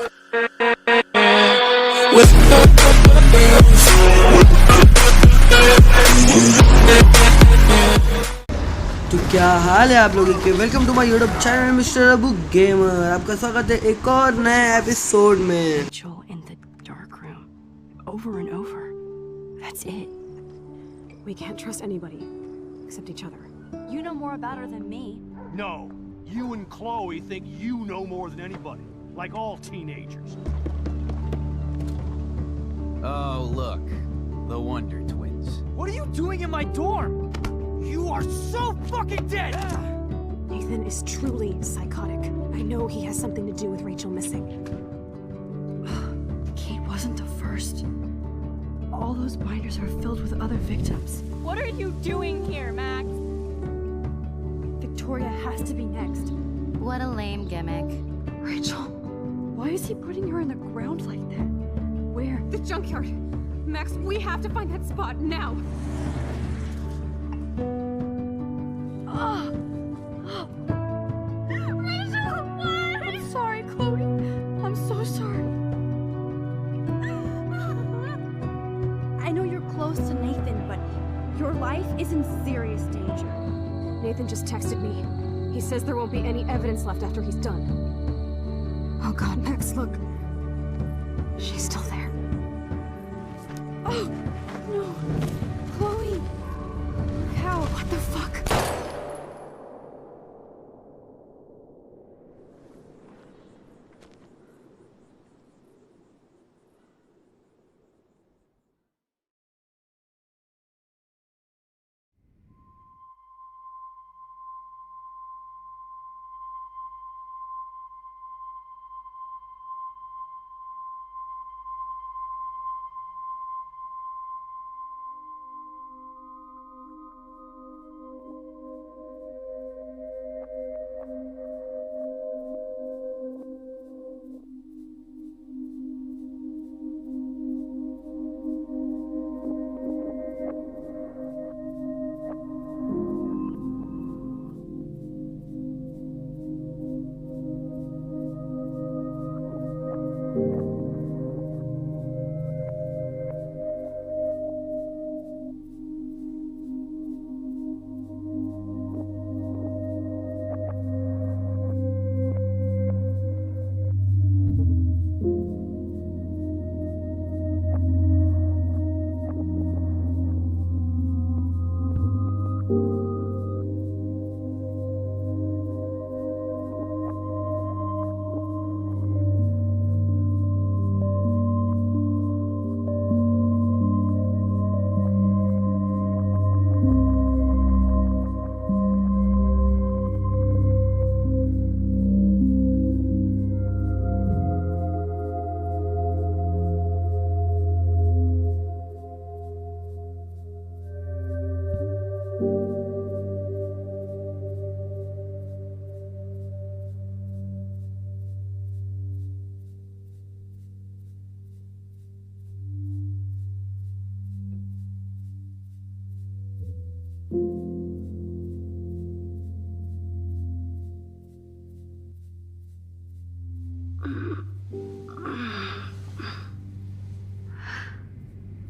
तो क्या हाल है आप लोगों के। Welcome to my YouTube channel mister Abu gamer. आपका स्वागत है एक और नए एपिसोड में। In the dark room, over and over. That's it. We can't trust anybody except each other. You know more about her than me. No, you and Chloe think you know more than anybody, like all teenagers. Oh, look, the Wonder Twins. What are you doing in my dorm? You are so fucking dead! Nathan is truly psychotic. I know he has something to do with Rachel missing. Kate wasn't the first. All those binders are filled with other victims. What are you doing here, Max? Victoria has to be next. What a lame gimmick. Rachel, why is he putting her in the ground like that? Where? The junkyard! Max, we have to find that spot now! Rachel, what? I'm sorry, Chloe. I'm so sorry. I know you're close to Nathan, but your life is in serious danger. Nathan just texted me. He says there won't be any evidence left after he's done. Oh God, Max, look. She's still there. Oh, no. Chloe. How? What the fuck?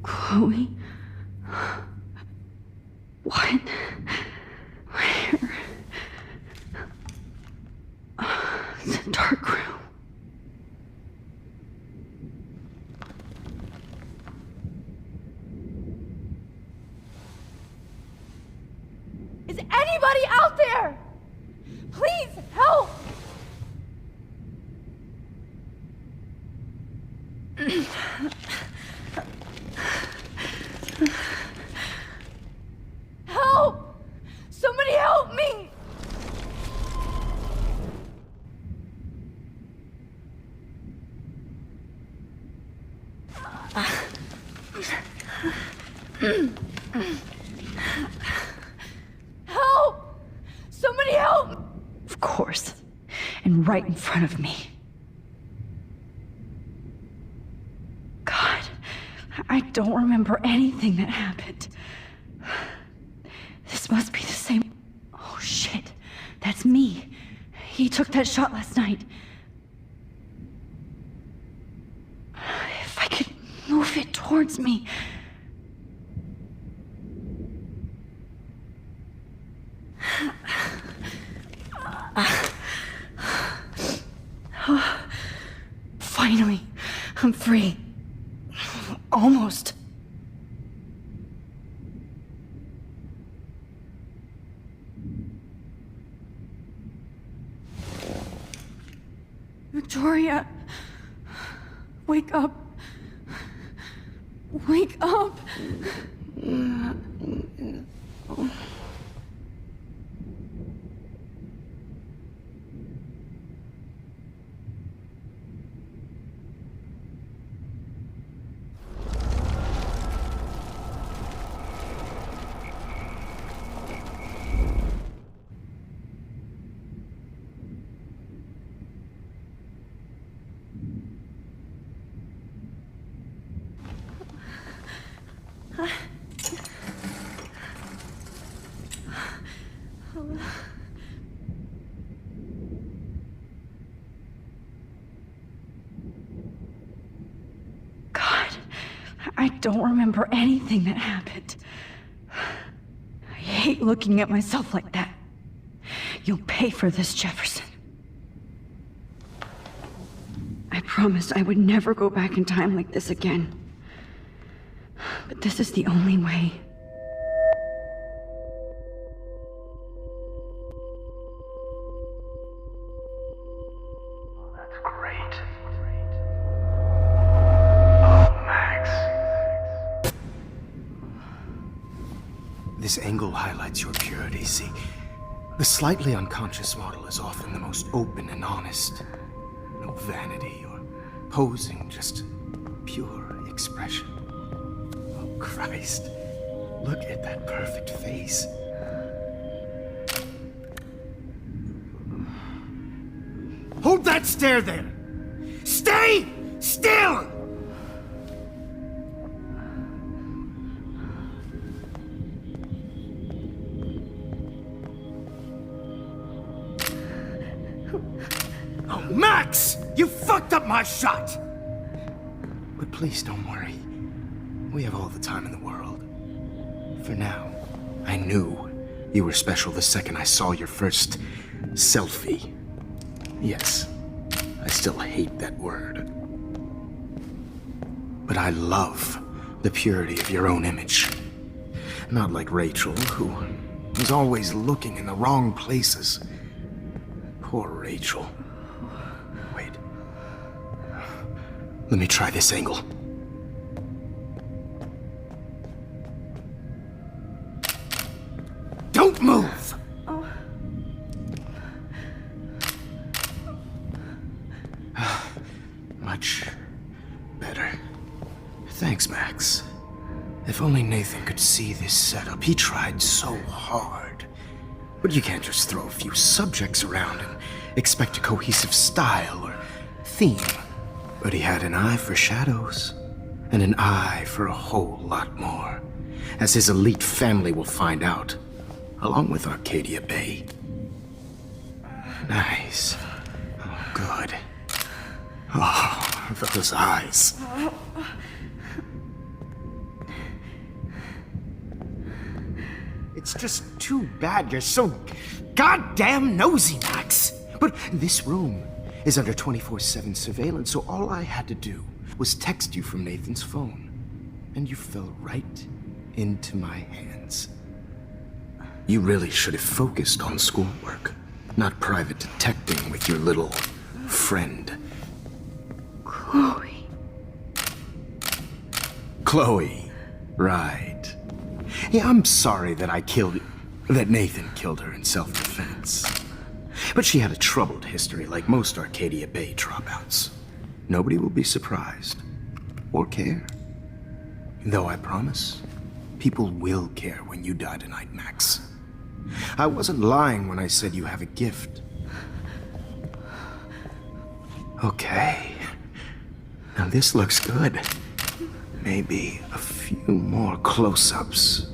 Chloe? What? Where? It's a dark room. Is anybody out there? Please help! Help! Somebody help me! Help! Somebody help! Of course. And right in front of me. God, I don't remember anything that happened. This must be the same. Oh shit, that's me. He took that shot last night. move it towards me. Finally, I'm free. Almost. Victoria, wake up. Wake up. God, I don't remember anything that happened. I hate looking at myself like that. You'll pay for this, Jefferson. I promised I would never go back in time like this again. But this is the only way. That's great. Oh, Max. This angle highlights your purity, see? The slightly unconscious model is often the most open and honest. No vanity or posing, just pure expression. Oh, Christ. Look at that perfect face. Hold that stare there! Stay still! Oh, Max! You fucked up my shot! But please don't worry. We have all the time in the world. For now, I knew you were special the second I saw your first selfie. Yes, I still hate that word. But I love the purity of your own image. Not like Rachel, who was always looking in the wrong places. Poor Rachel. Wait. Let me try this angle. Don't move! Much better. Thanks, Max. If only Nathan could see this setup. He tried so hard. But you can't just throw a few subjects around and expect a cohesive style or theme. But he had an eye for shadows, and an eye for a whole lot more, as his elite family will find out, along with Arcadia Bay. Nice. Oh, good. Oh, those eyes. It's just too bad you're so goddamn nosy, Max. But this room is under 24/7 surveillance, so all I had to do was text you from Nathan's phone. And you fell right into my hands. You really should have focused on schoolwork, not private detecting with your little friend. Chloe. Chloe, right. Yeah, I'm sorry that that Nathan killed her in self-defense. But she had a troubled history like most Arcadia Bay dropouts. Nobody will be surprised. Or care. Though I promise, people will care when you die tonight, Max. I wasn't lying when I said you have a gift. Okay. Now this looks good. Maybe a few more close-ups.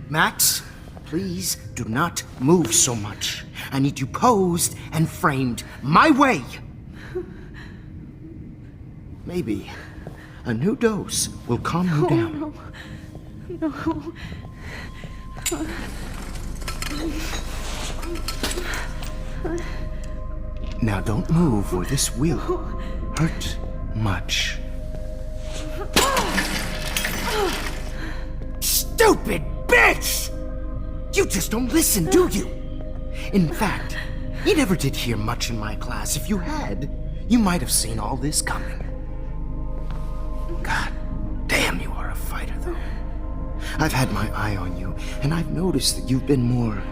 Max, Please do not move so much. I need you posed and framed my way. Maybe a new dose will calm you down. No. Now don't move or this will hurt much. Stupid bitch! You just don't listen, do you? In fact, you never did hear much in my class. If you had, you might have seen all this coming. God damn, you are a fighter, though. I've had my eye on you, and I've noticed that you've been more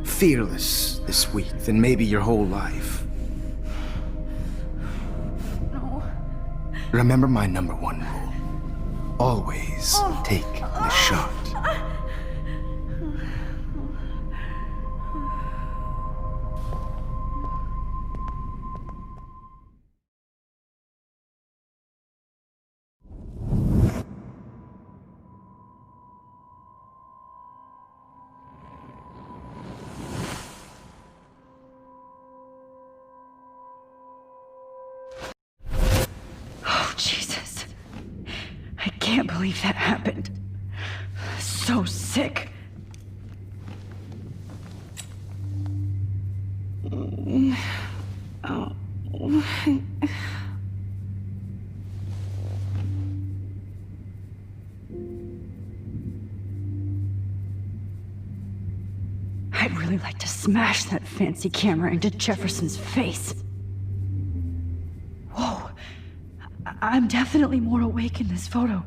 fearless this week than maybe your whole life. No. Remember my number one rule. Always take the shot. Oh, Jesus. I can't believe that happened. So sick. I'd really like to smash that fancy camera into Jefferson's face. Whoa. I'm definitely more awake in this photo.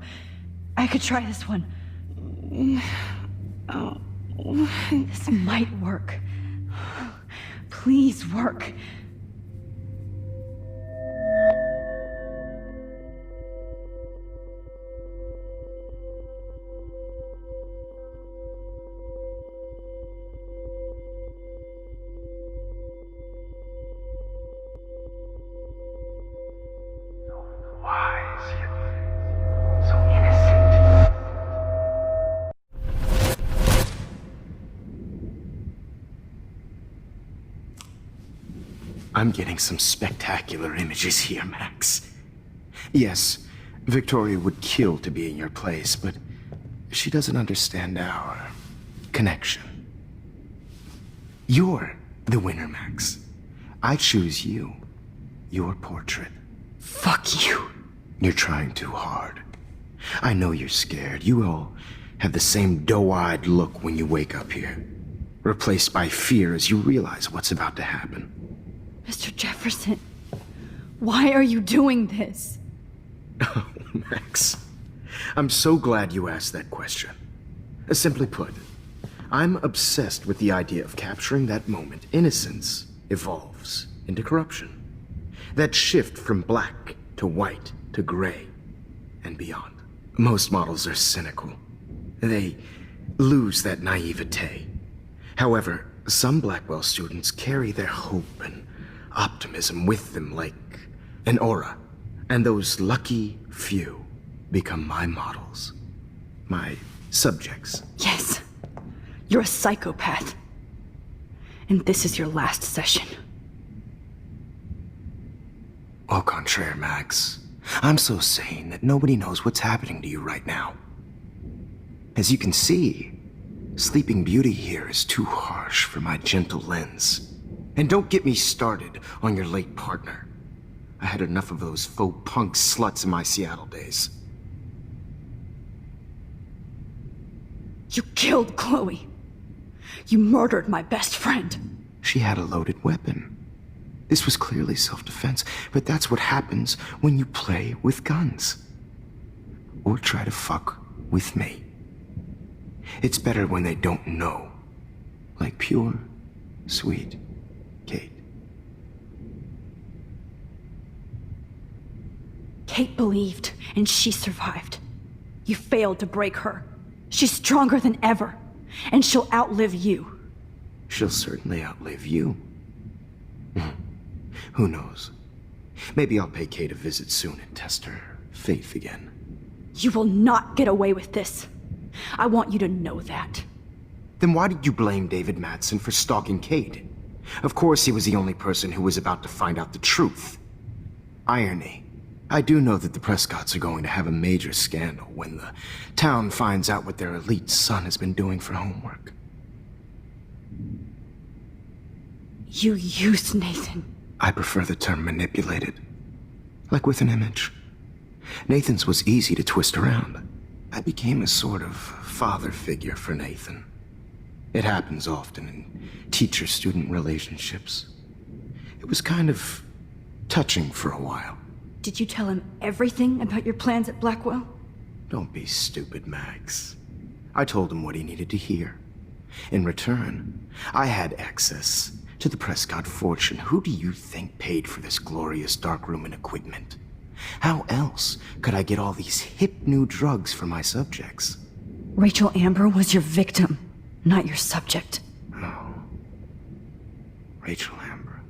I could try this one. This might work. Please work. Wise, yet so innocent. I'm getting some spectacular images here, Max. Yes, Victoria would kill to be in your place, but she doesn't understand our connection. You're the winner, Max. I choose you. Your portrait. Fuck you. You're trying too hard. I know you're scared. You all have the same doe-eyed look when you wake up here, replaced by fear as you realize what's about to happen. Mr. Jefferson, why are you doing this? Oh, Max. I'm so glad you asked that question. Simply put, I'm obsessed with the idea of capturing that moment innocence evolves into corruption. That shift from black to white to gray and beyond. Most models are cynical. They lose that naivete. However, some Blackwell students carry their hope and optimism with them like an aura. And those lucky few become my models. My subjects. Yes, you're a psychopath. And this is your last session. Au contraire, Max. I'm so sane that nobody knows what's happening to you right now. As you can see, Sleeping Beauty here is too harsh for my gentle lens. And don't get me started on your late partner. I had enough of those faux punk sluts in my Seattle days. You killed Chloe. You murdered my best friend. She had a loaded weapon. This was clearly self-defense, but that's what happens when you play with guns. Or try to fuck with me. It's better when they don't know. Like pure, sweet Kate. Kate believed, and she survived. You failed to break her. She's stronger than ever, and she'll outlive you. She'll certainly outlive you. Who knows? Maybe I'll pay Kate a visit soon and test her faith again. You will not get away with this. I want you to know that. Then why did you blame David Madsen for stalking Kate? Of course he was the only person who was about to find out the truth. Irony. I do know that the Prescotts are going to have a major scandal when the town finds out what their elite son has been doing for homework. You used Nathan. I prefer the term manipulated. Like with an image. Nathan's was easy to twist around. I became a sort of father figure for Nathan. It happens often in teacher-student relationships. It was kind of touching for a while. Did you tell him everything about your plans at Blackwell? Don't be stupid, Max. I told him what he needed to hear. In return, I had access to the Prescott fortune. Who do you think paid for this glorious darkroom and equipment? How else could I get all these hip new drugs for my subjects? Rachel Amber was your victim, not your subject. Oh. Rachel Amber.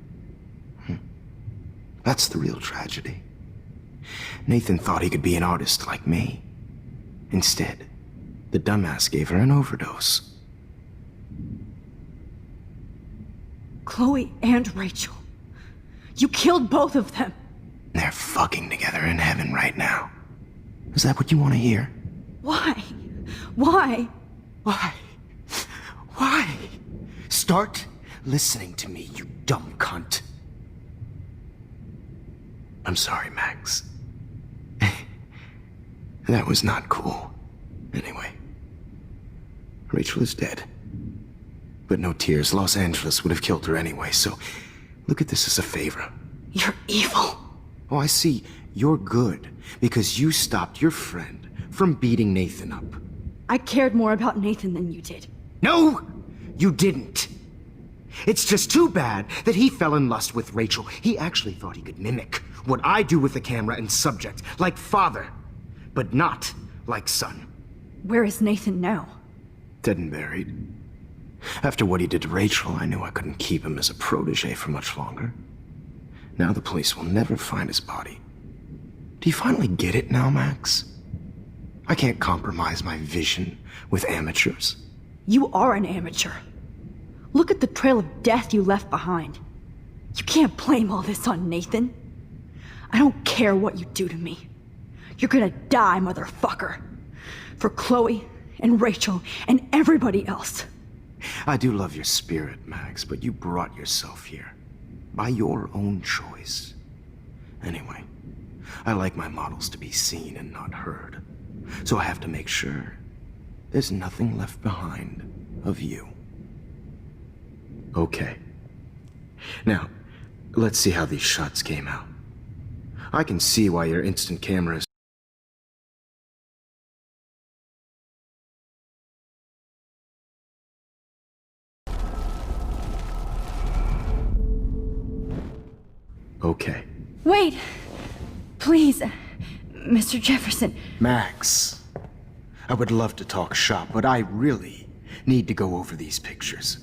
That's the real tragedy. Nathan thought he could be an artist like me. Instead, the dumbass gave her an overdose. Chloe and Rachel. You killed both of them. They're fucking together in heaven right now. Is that what you want to hear? Why? Why? Why? Why? Start listening to me, you dumb cunt. I'm sorry, Max. That was not cool. Anyway, Rachel is dead. But no tears. Los Angeles would have killed her anyway, so look at this as a favor. You're evil. Oh, I see. You're good because you stopped your friend from beating Nathan up. I cared more about Nathan than you did. No, you didn't. It's just too bad that he fell in lust with Rachel. He actually thought he could mimic what I do with the camera and subject, like father, but not like son. Where is Nathan now? Dead and buried. After what he did to Rachel, I knew I couldn't keep him as a protege for much longer. Now the police will never find his body. Do you finally get it now, Max? I can't compromise my vision with amateurs. You are an amateur. Look at the trail of death you left behind. You can't blame all this on Nathan. I don't care what you do to me. You're gonna die, motherfucker. For Chloe and Rachel and everybody else. I do love your spirit, Max, but you brought yourself here. By your own choice. Anyway, I like my models to be seen and not heard. So I have to make sure there's nothing left behind of you. Okay. Now, let's see how these shots came out. I can see why your instant camera is... Okay. Wait! Please, Mr. Jefferson. Max, I would love to talk shop, but I really need to go over these pictures.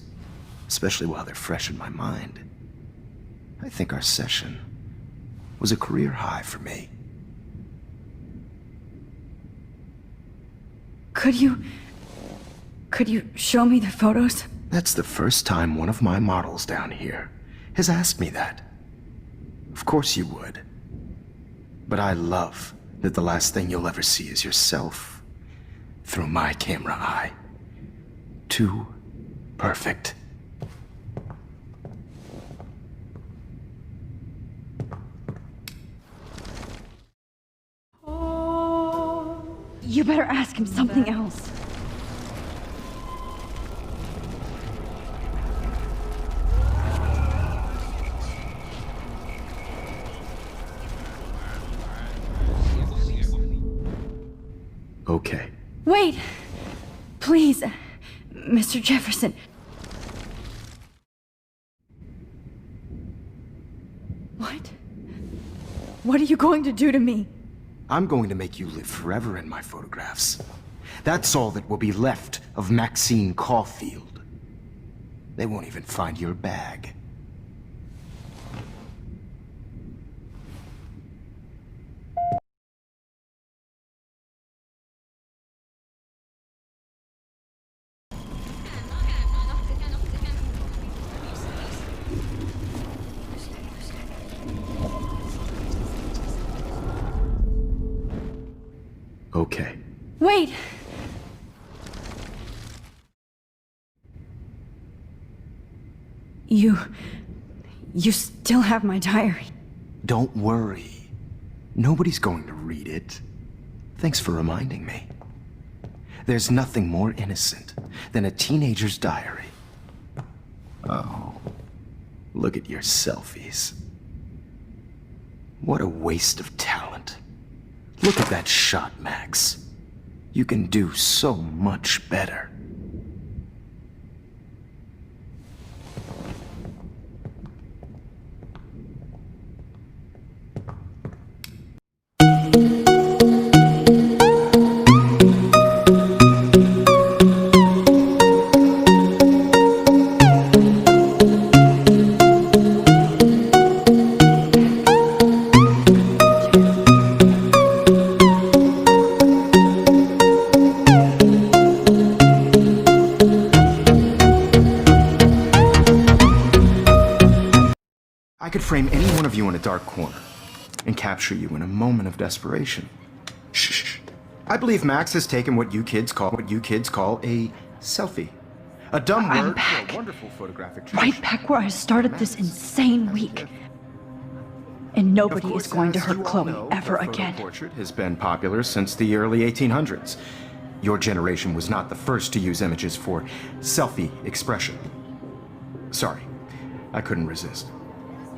Especially while they're fresh in my mind. I think our session was a career high for me. Could you show me the photos? That's the first time one of my models down here has asked me that. Of course you would. But I love that the last thing you'll ever see is yourself through my camera eye. Too perfect. You better ask him something else. Okay. Wait! Please, Mr. Jefferson. What? What are you going to do to me? I'm going to make you live forever in my photographs. That's all that will be left of Maxine Caulfield. They won't even find your bag. Okay. Wait! You still have my diary. Don't worry. Nobody's going to read it. Thanks for reminding me. There's nothing more innocent than a teenager's diary. Oh, look at your selfies. What a waste of talent. Look at that shot, Max. You can do so much better. I could frame any one of you in a dark corner and capture you in a moment of desperation. Shh. I believe Max has taken what you kids call a selfie. A dumb I'm word back. for a wonderful photographic Right treasure. back where I started this insane week. And nobody is going to hurt Chloe ever again. The portrait has been popular since the early 1800s. Your generation was not the first to use images for selfie expression. Sorry, I couldn't resist.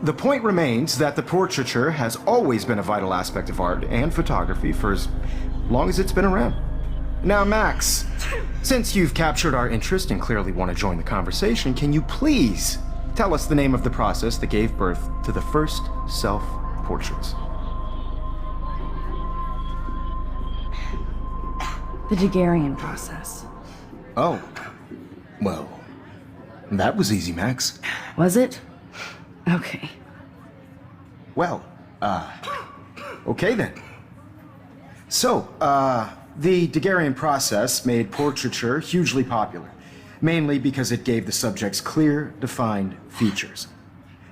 The point remains that the portraiture has always been a vital aspect of art and photography for as long as it's been around. Now, Max, since you've captured our interest and clearly want to join the conversation, can you please tell us the name of the process that gave birth to the first self-portraits? The Daguerrean process. Oh, well, that was easy, Max. Was it? Okay. Well, okay then. So, the Daguerrean process made portraiture hugely popular, mainly because it gave the subjects clear, defined features.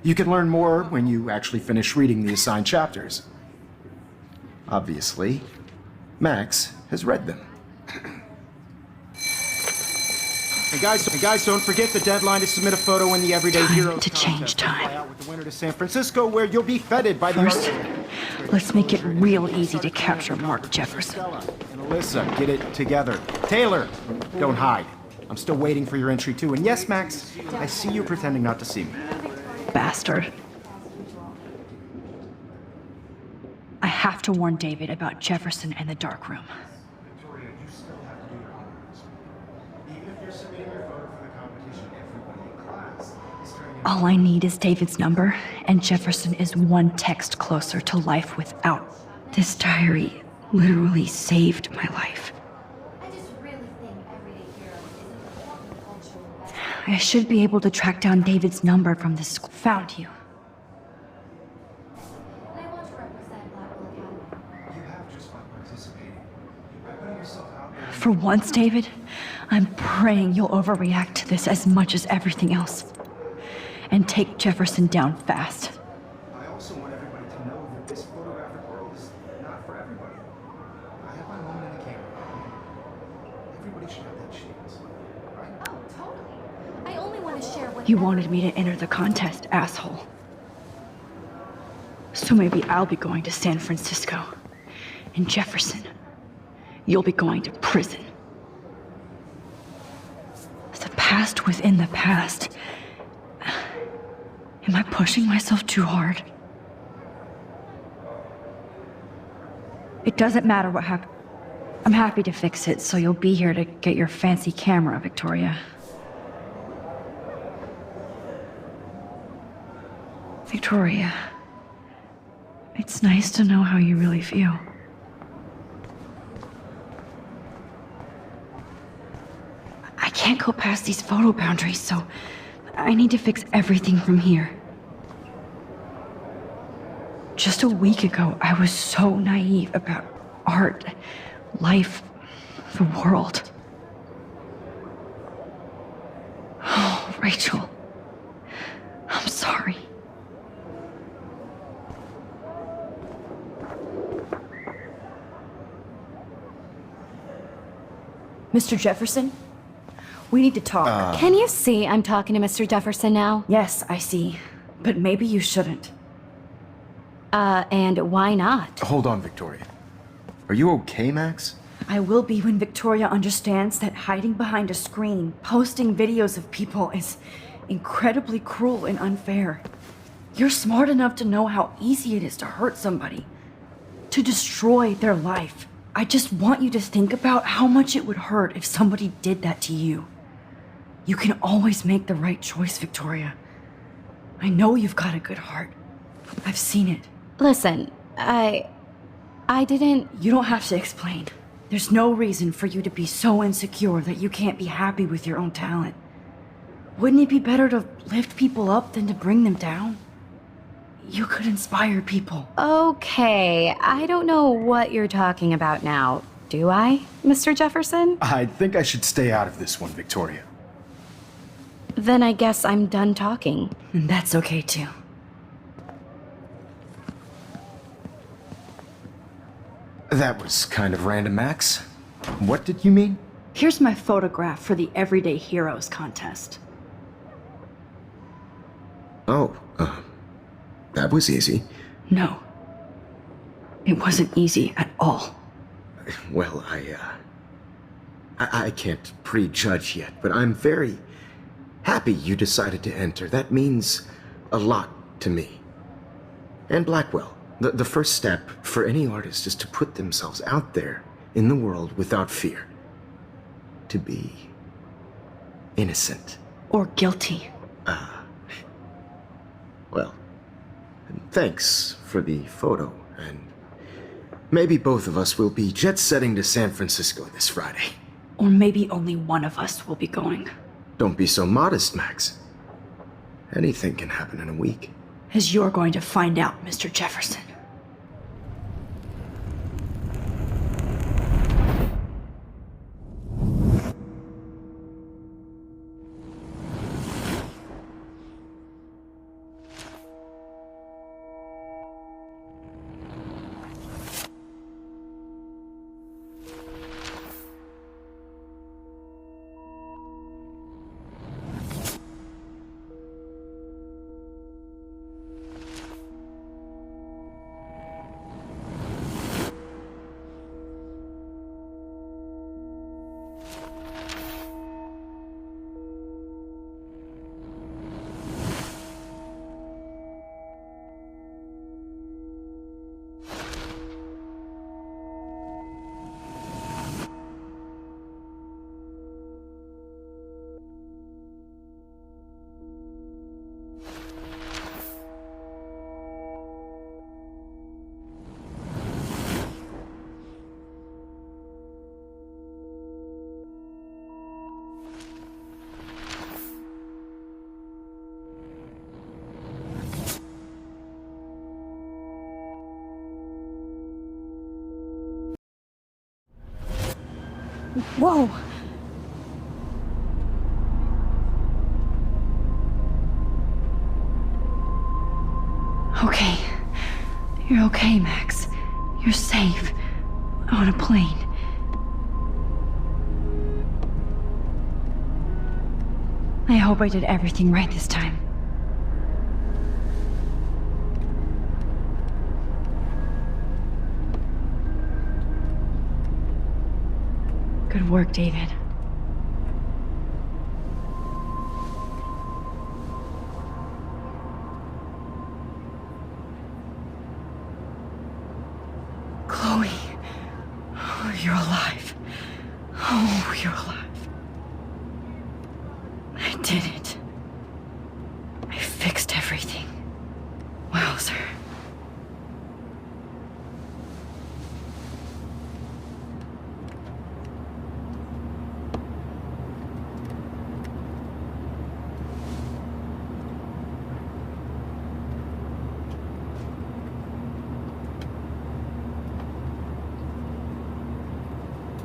You can learn more when you actually finish reading the assigned chapters. Obviously, Max has read them. And guys, don't forget the deadline to submit a photo in the Everyday Heroes to change contest. Fly time. out with the winner to San Francisco, where you'll be feted by the First, let's make it real easy to capture Mark Jefferson. Stella and Alyssa, get it together. Taylor, don't hide. I'm still waiting for your entry too. And yes, Max, I see you pretending not to see me. Bastard. I have to warn David about Jefferson and the dark room. All I need is David's number, and Jefferson is one text closer to life without. This diary literally saved my life. I just really think Everyday Heroes is an important cultural message. I should be able to track down David's number from this school. Found you. And I want to represent Blackwell Academy. You have just by participating. By putting yourself out there. For once, David, I'm praying you'll overreact to this as much as everything else. And take Jefferson down fast. I also want everybody to know that this photographic world is not for everybody. I have my moment in the camera. Everybody should have that chance, right? Oh, totally. I only want to share what You wanted me to enter the contest, asshole. So maybe I'll be going to San Francisco. And Jefferson, you'll be going to prison. The past within the past. Am I pushing myself too hard? It doesn't matter what happened. I'm happy to fix it, so you'll be here to get your fancy camera, Victoria. Victoria, it's nice to know how you really feel. I can't go past these photo boundaries, so I need to fix everything from here. Just a week ago, I was so naive about art, life, the world. Oh, Rachel, I'm Mr. Jefferson? We need to talk. Can you see I'm talking to Mr. Jefferson now? Yes, I see. But maybe you shouldn't. And why not? Hold on, Victoria. Are you okay, Max? I will be when Victoria understands that hiding behind a screen, posting videos of people is incredibly cruel and unfair. You're smart enough to know how easy it is to hurt somebody, to destroy their life. I just want you to think about how much it would hurt if somebody did that to you. You can always make the right choice, Victoria. I know you've got a good heart. I've seen it. Listen, I didn't... You don't have to explain. There's no reason for you to be so insecure that you can't be happy with your own talent. Wouldn't it be better to lift people up than to bring them down? You could inspire people. Okay, I don't know what you're talking about now. Do I, Mr. Jefferson? I think I should stay out of this one, Victoria. Then I guess I'm done talking. And that's okay too. That was kind of random, Max. What did you mean? Here's my photograph for the Everyday Heroes contest. Oh, that was easy. No. It wasn't easy at all. Well, I can't prejudge yet, but I'm very happy you decided to enter. That means a lot to me. And Blackwell. The first step for any artist is to put themselves out there in the world without fear. To be innocent. Or guilty. Well, thanks for the photo, and maybe both of us will be jet-setting to San Francisco this Friday. Or maybe only one of us will be going. Don't be so modest, Max. Anything can happen in a week. As you're going to find out, Mr. Jefferson. Whoa! Okay. You're okay, Max. You're safe. On a plane. I hope I did everything right this time. Good work, David. Chloe. Oh, you're alive. Oh, you're alive. I did it. I fixed everything. Wowzer.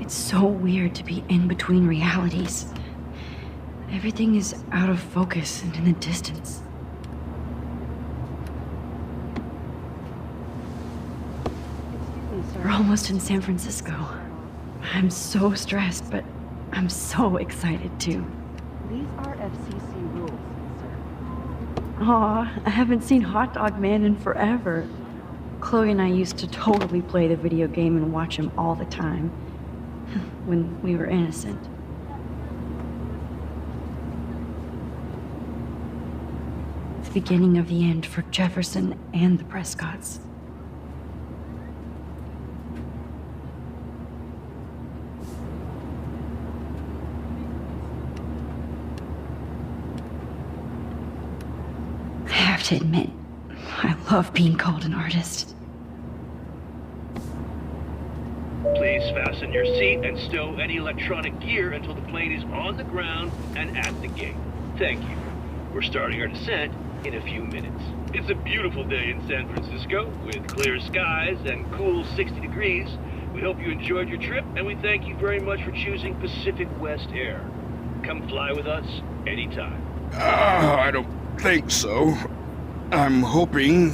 It's so weird to be in between realities. Everything is out of focus and in the distance. We're almost in San Francisco. I'm so stressed, but I'm so excited too. These are FCC rules, sir. Aw, I haven't seen Hot Dog Man in forever. Chloe and I used to totally play the video game and watch him all the time. When we were innocent. The beginning of the end for Jefferson and the Prescotts. I have to admit, I love being called an artist. Please fasten your seat and stow any electronic gear until the plane is on the ground and at the gate. Thank you. We're starting our descent in a few minutes. It's a beautiful day in San Francisco with clear skies and cool 60 degrees. We hope you enjoyed your trip, and we thank you very much for choosing Pacific West Air. Come fly with us anytime. I don't think so. I'm hoping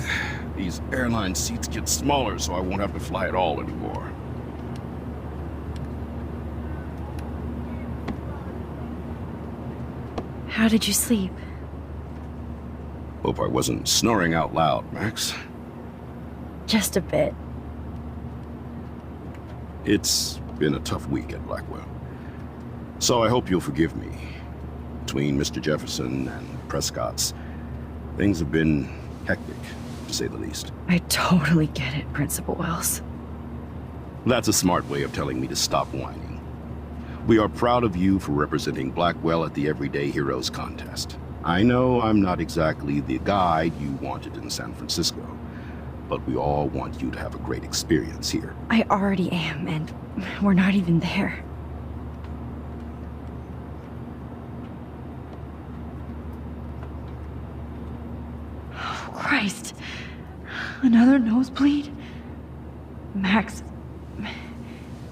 these airline seats get smaller so I won't have to fly at all anymore. How did you sleep? Hope I wasn't snoring out loud, Max. Just a bit. It's been a tough week at Blackwell. So I hope you'll forgive me. Between Mr. Jefferson and Prescott's, things have been hectic, to say the least. I totally get it, Principal Wells. That's a smart way of telling me to stop whining. We are proud of you for representing Blackwell at the Everyday Heroes contest. I know I'm not exactly the guide you wanted in San Francisco, but we all want you to have a great experience here. I already am, and we're not even there. Oh, Christ. Another nosebleed? Max,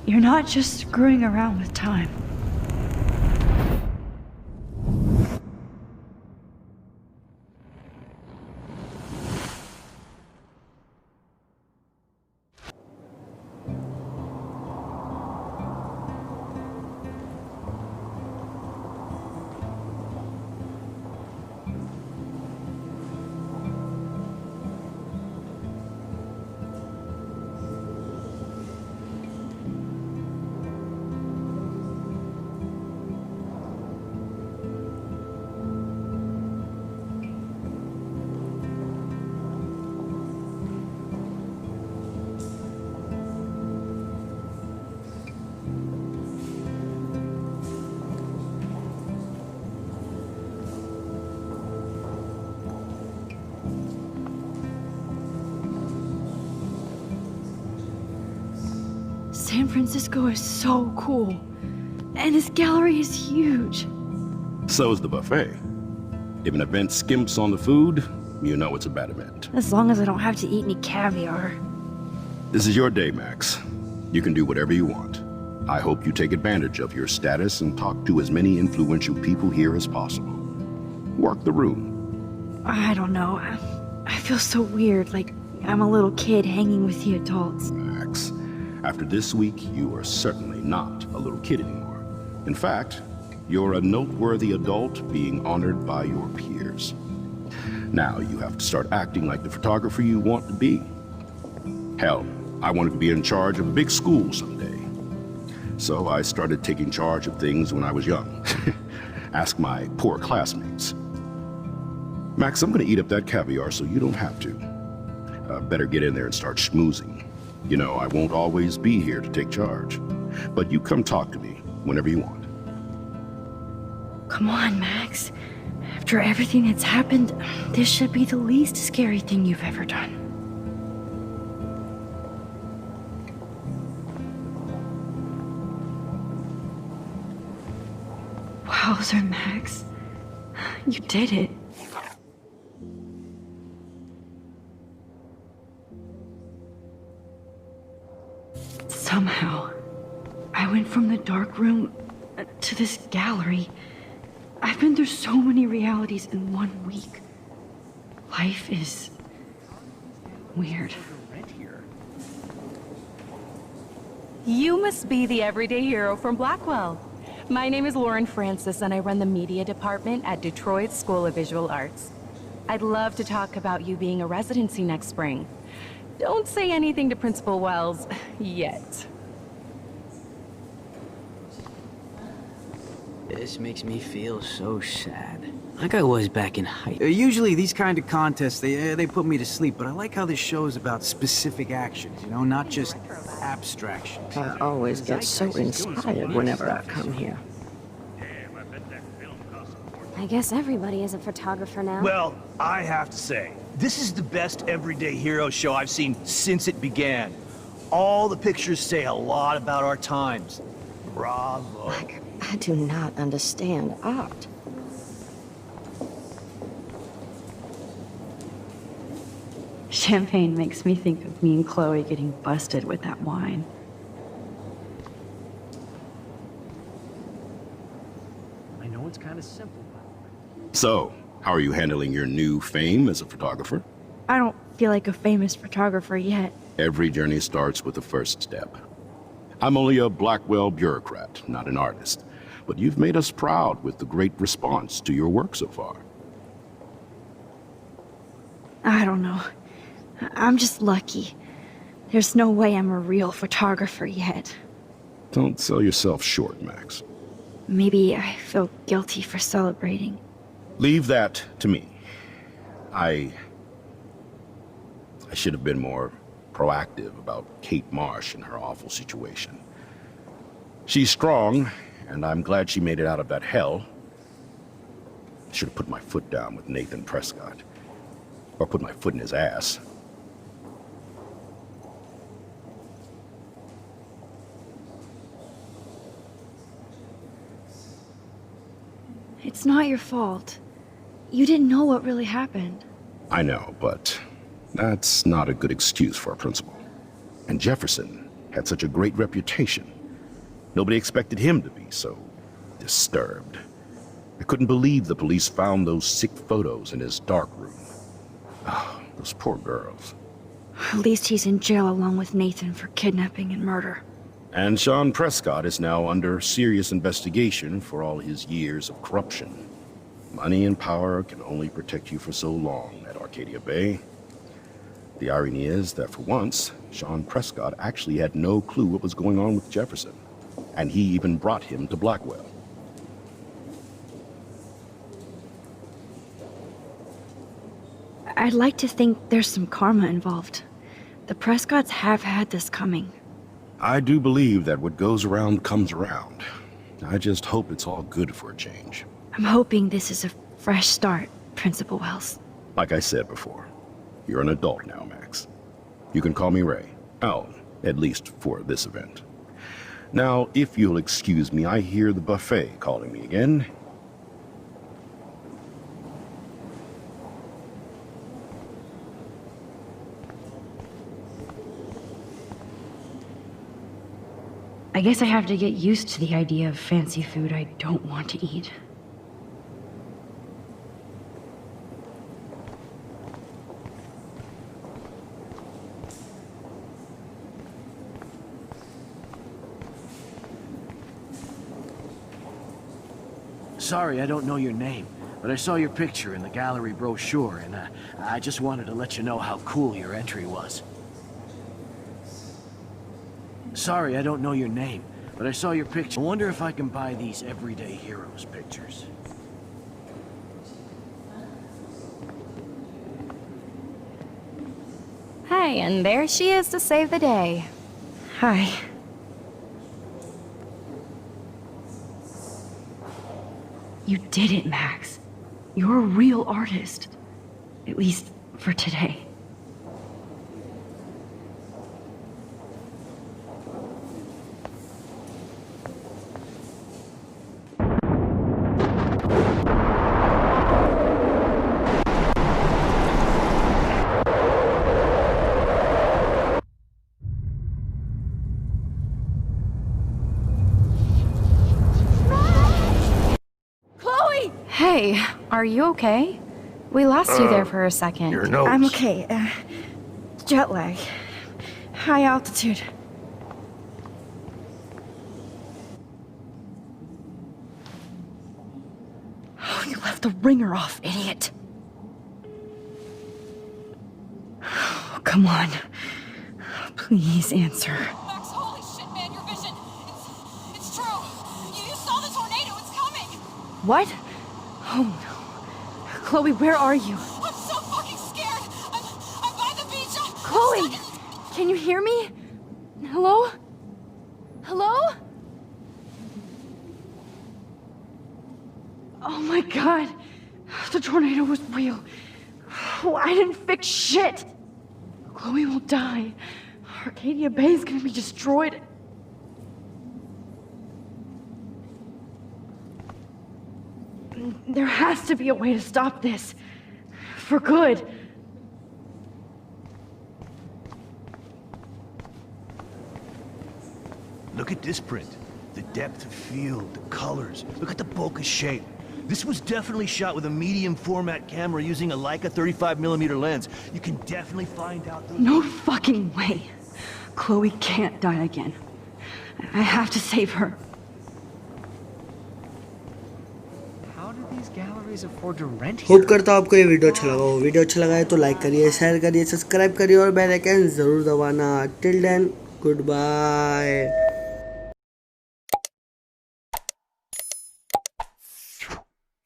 you're not just screwing around with time. San Francisco is so cool. And this gallery is huge. So is the buffet. If an event skimps on the food, you know it's a bad event. As long as I don't have to eat any caviar. This is your day, Max. You can do whatever you want. I hope you take advantage of your status and talk to as many influential people here as possible. Work the room. I don't know. I feel so weird, like I'm a little kid hanging with the adults. Max, after this week, you are certainly not a little kid anymore. In fact, you're a noteworthy adult being honored by your peers. Now you have to start acting like the photographer you want to be. Hell, I wanted to be in charge of a big school someday. So I started taking charge of things when I was young. Ask my poor classmates. Max, I'm gonna eat up that caviar so you don't have to. Better get in there and start schmoozing. You know, I won't always be here to take charge. But you come talk to me whenever you want. Come on, Max. After everything that's happened, this should be the least scary thing you've ever done. Wowzer, Max. You did it. Somehow, I went from the dark room to this gallery. I've been through so many realities in 1 week. Life is weird. You must be the everyday hero from Blackwell. My name is Lauren Francis, and I run the media department at Detroit School of Visual Arts. I'd love to talk about you being a residency next spring. Don't say anything to Principal Wells yet. This makes me feel so sad. Like I was back in high school. Usually these kind of contests, they put me to sleep, but I like how this show is about specific actions, you know, not just abstractions. I always get so inspired whenever I come here. I guess everybody is a photographer now. Well, I have to say, this is the best everyday hero show I've seen since it began. All the pictures say a lot about our times. Bravo. Like, I do not understand art. Champagne makes me think of me and Chloe getting busted with that wine. I know it's kind of simple. So, how are you handling your new fame as a photographer? I don't feel like a famous photographer yet. Every journey starts with the first step. I'm only a Blackwell bureaucrat, not an artist. But you've made us proud with the great response to your work so far. I don't know. I'm just lucky. There's no way I'm a real photographer yet. Don't sell yourself short, Max. Maybe I feel guilty for celebrating. Leave that to me. I should have been more proactive about Kate Marsh and her awful situation. She's strong, and I'm glad she made it out of that hell. I should have put my foot down with Nathan Prescott. Or put my foot in his ass. It's not your fault. You didn't know what really happened. I know, but that's not a good excuse for a principal. And Jefferson had such a great reputation. Nobody expected him to be so disturbed. I couldn't believe the police found those sick photos in his dark room. Oh, those poor girls. At least he's in jail along with Nathan for kidnapping and murder. And Sean Prescott is now under serious investigation for all his years of corruption. Money and power can only protect you for so long at Arcadia Bay. The irony is that for once, Sean Prescott actually had no clue what was going on with Jefferson. And he even brought him to Blackwell. I'd like to think there's some karma involved. The Prescotts have had this coming. I do believe that what goes around comes around. I just hope it's all good for a change. I'm hoping this is a fresh start, Principal Wells. Like I said before, you're an adult now, Max. You can call me Ray. Oh, at least for this event. Now, if you'll excuse me, I hear the buffet calling me again. I guess I have to get used to the idea of fancy food I don't want to eat. Sorry, I don't know your name, but I saw your picture in the gallery brochure, and I just wanted to let you know how cool your entry was. Sorry, I don't know your name, but I saw your picture. I wonder if I can buy these Everyday Heroes pictures. Hey, and there she is to save the day. Hi. You did it, Max. You're a real artist. At least for today. Hey, are you okay? We lost you there for a second. Your nose. I'm okay. Jet lag. High altitude. the ringer off, idiot. Oh, come on. Please answer. Max, holy shit, man, your vision. It's true. You saw the tornado. It's coming. What? Oh no. Chloe, where are you? I'm so fucking scared. I'm by the beach. Chloe! Can you hear me? Hello? Hello? Oh my god. The tornado was real. Oh, I didn't fix shit. Chloe will die. Arcadia Bay is gonna be destroyed. There has to be a way to stop this. For good. Look at this print. The depth of field, the colors. Look at the bokeh shape. This was definitely shot with a medium format camera using a Leica 35mm lens. You can definitely find out those... No fucking way. Chloe can't die again. I have to save her. How do these galleries afford to rent here? Hope करता हूँ आपको ये video अच्छा लगा हो। Video अच्छा लगा है तो लाइक करिए, शेयर करिए, सब्सक्राइब करिए और बेल आइकन जरूर दबाना। Till then good bye.